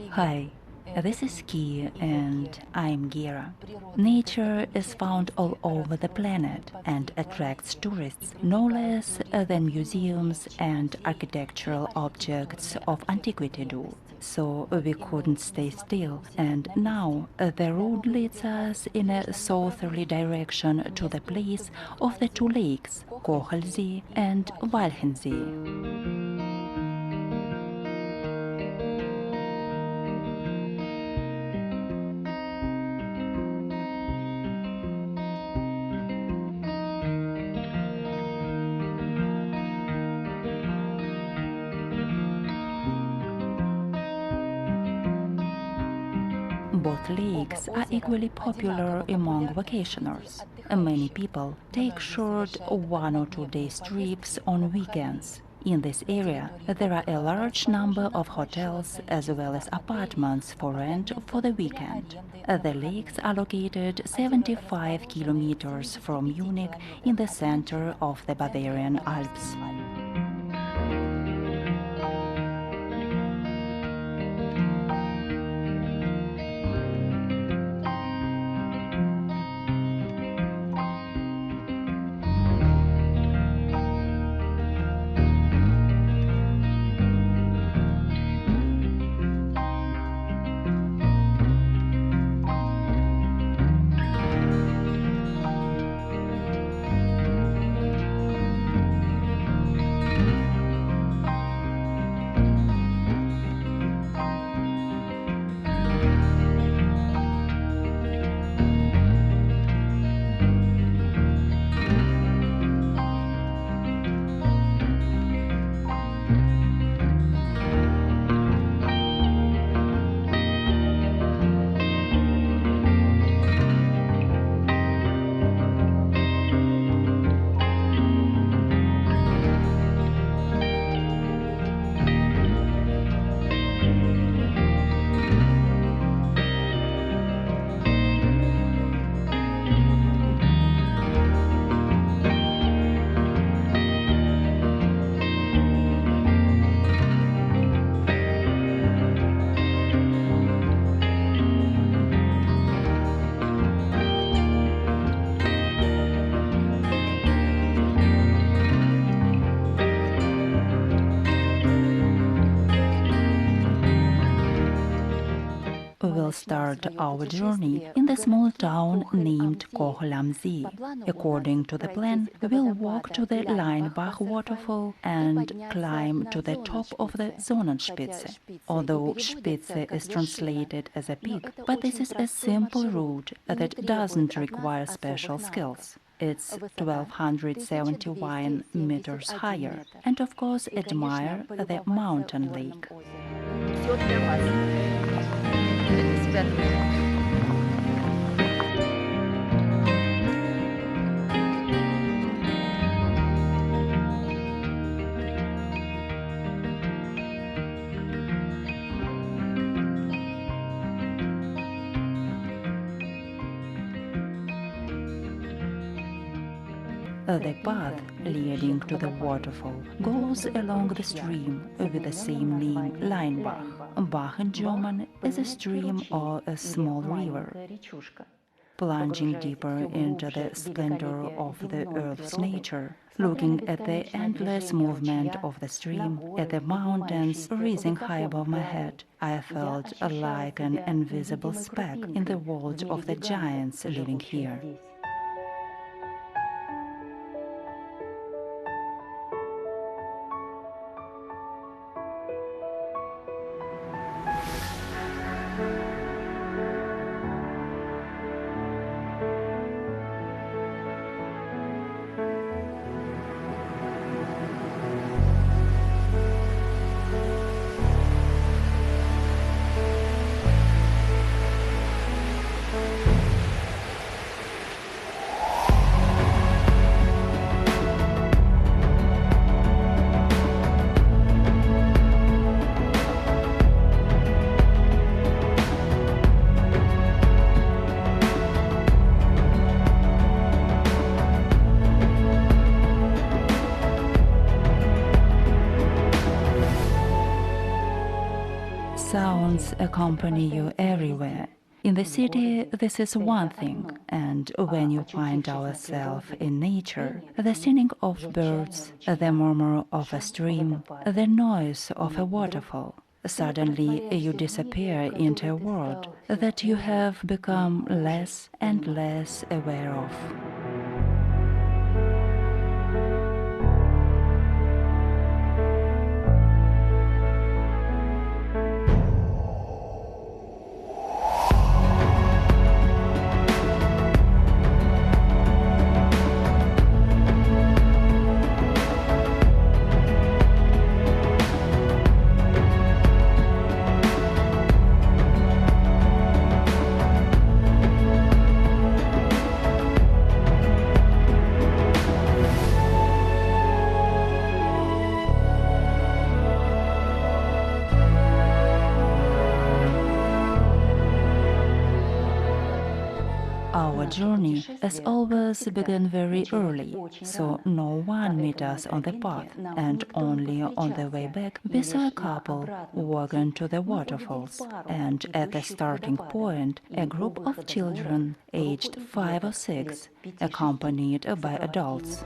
Hi, this is Key and I'm Gera. Nature is found all over the planet and attracts tourists no less than museums and architectural objects of antiquity do. So we couldn't stay still, and now the road leads us in a southerly direction to the place of the two lakes, Kochelsee and Walchensee. Both lakes are equally popular among vacationers. Many people take short 1 or 2 day trips on weekends. In this area, there are a large number of hotels as well as apartments for rent for the weekend. The lakes are located 75 kilometers from Munich in the center of the Bavarian Alps. We'll start our journey in the small town named Kochelsee. According to the plan, we'll walk to the Leinbach Waterfall and climb to the top of the Sonnenspitze. Although Spitze is translated as a peak, but this is a simple route that doesn't require special skills. It's 1271 meters higher, and of course admire the mountain lake. The path leading to the waterfall goes along the stream with the same name, Leinbach. Bach in German is a stream or a small river. Plunging deeper into the splendor of the earth's nature, looking at the endless movement of the stream, at the mountains rising high above my head, I felt like an invisible speck in the world of the giants living here. accompany you everywhere. In the city, this is one thing, and when you find ourselves in nature, the singing of birds, the murmur of a stream, the noise of a waterfall, suddenly you disappear into a world that you have become less and less aware of. Our journey, as always, began very early, so no one met us on the path, and only on the way back we saw a couple walking to the waterfalls, and at the starting point a group of children aged 5 or 6, accompanied by adults.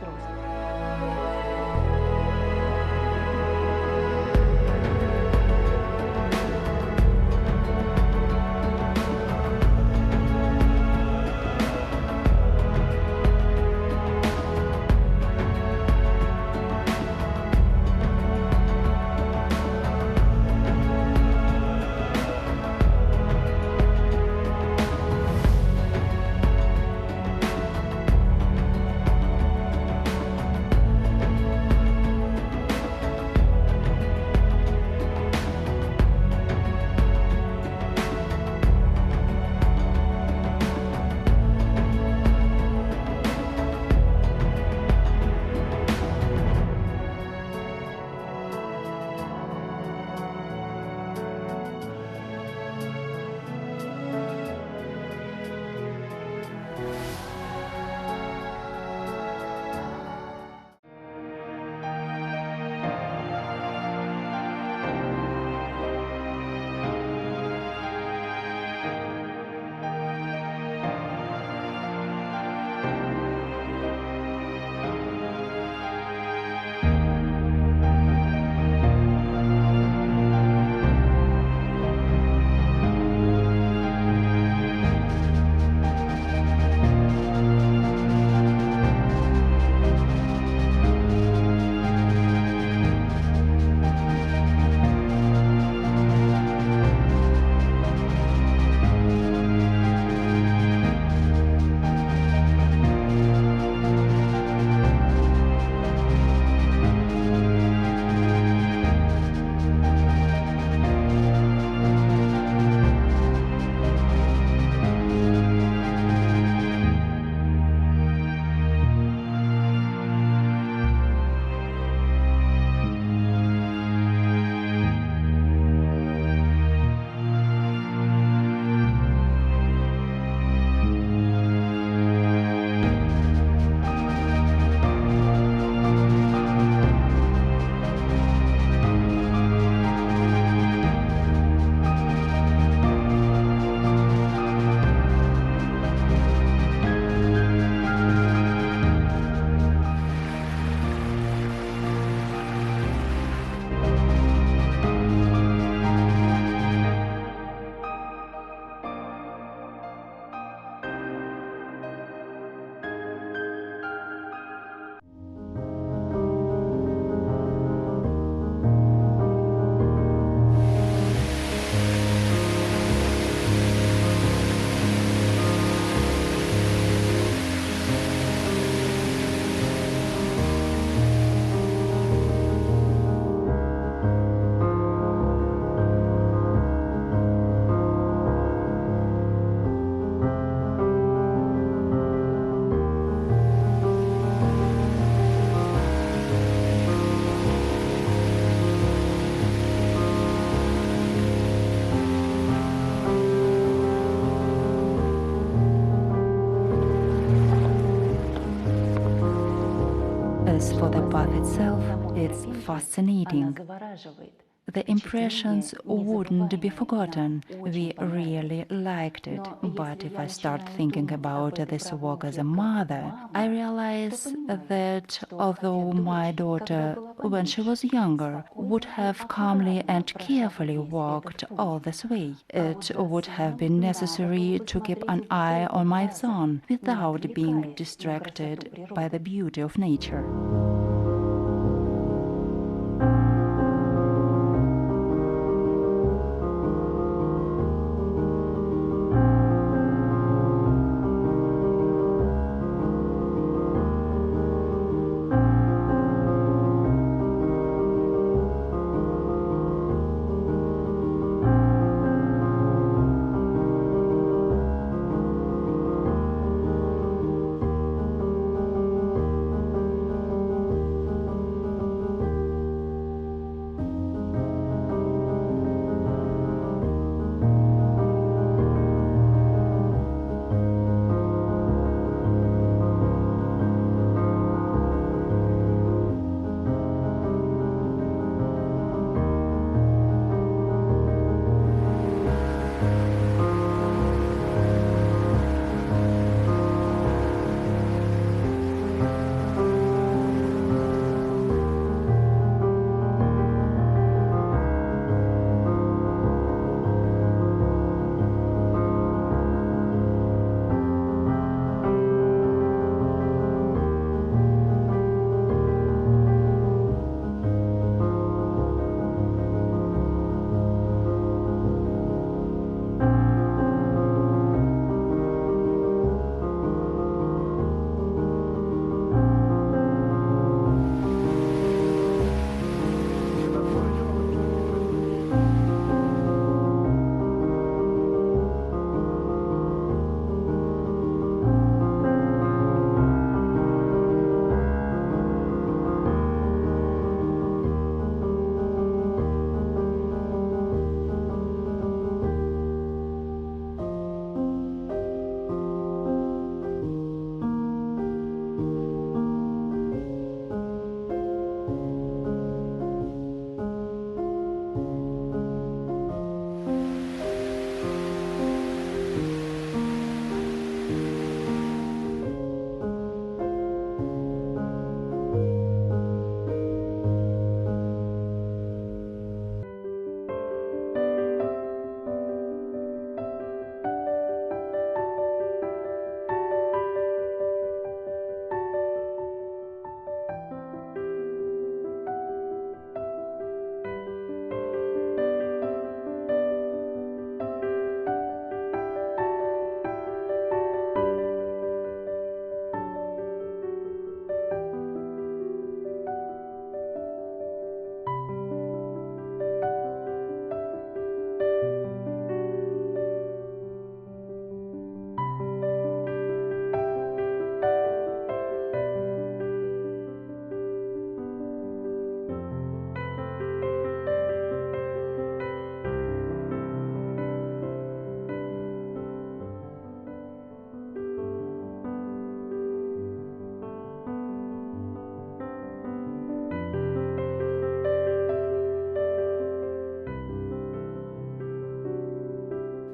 As for the path itself, it's fascinating. The impressions wouldn't be forgotten. We really liked it. But if I start thinking about this walk as a mother, I realize that although my daughter, when she was younger, would have calmly and carefully walked all this way, it would have been necessary to keep an eye on my son without being distracted by the beauty of nature.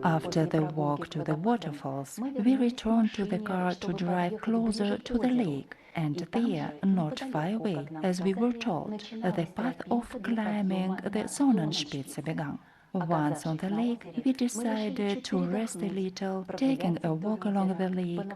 After the walk to the waterfalls, we returned to the car to drive closer to the lake. And there, not far away, as we were told, the path of climbing the Sonnenspitze began. Once on the lake, we decided to rest a little, taking a walk along the lake,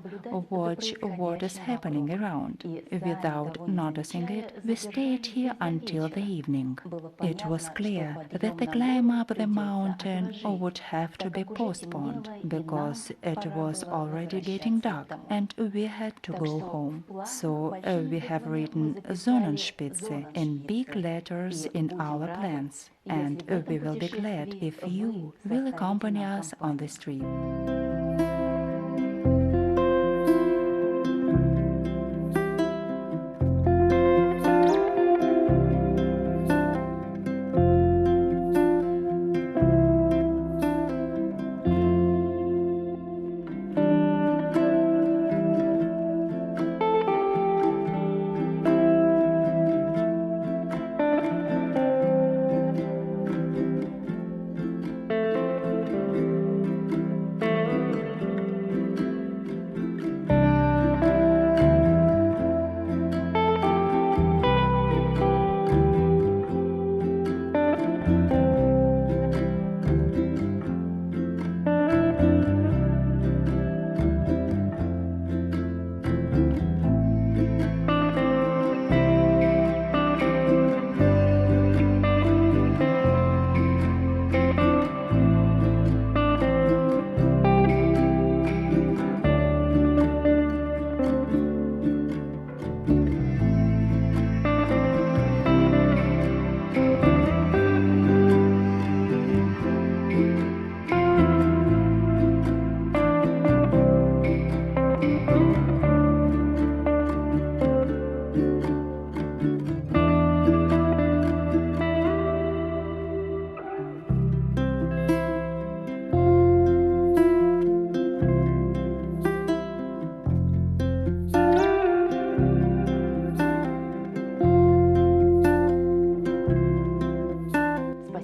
watch what is happening around. Without noticing it, we stayed here until the evening. It was clear that the climb up the mountain would have to be postponed, because it was already getting dark and we had to go home. So we have written Sonnenspitze in big letters in our plans, and we will be glad if you will accompany us on this trip.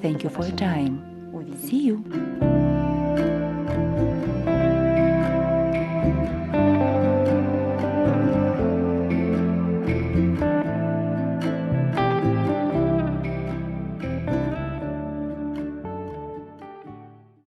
Thank you for your time. See you.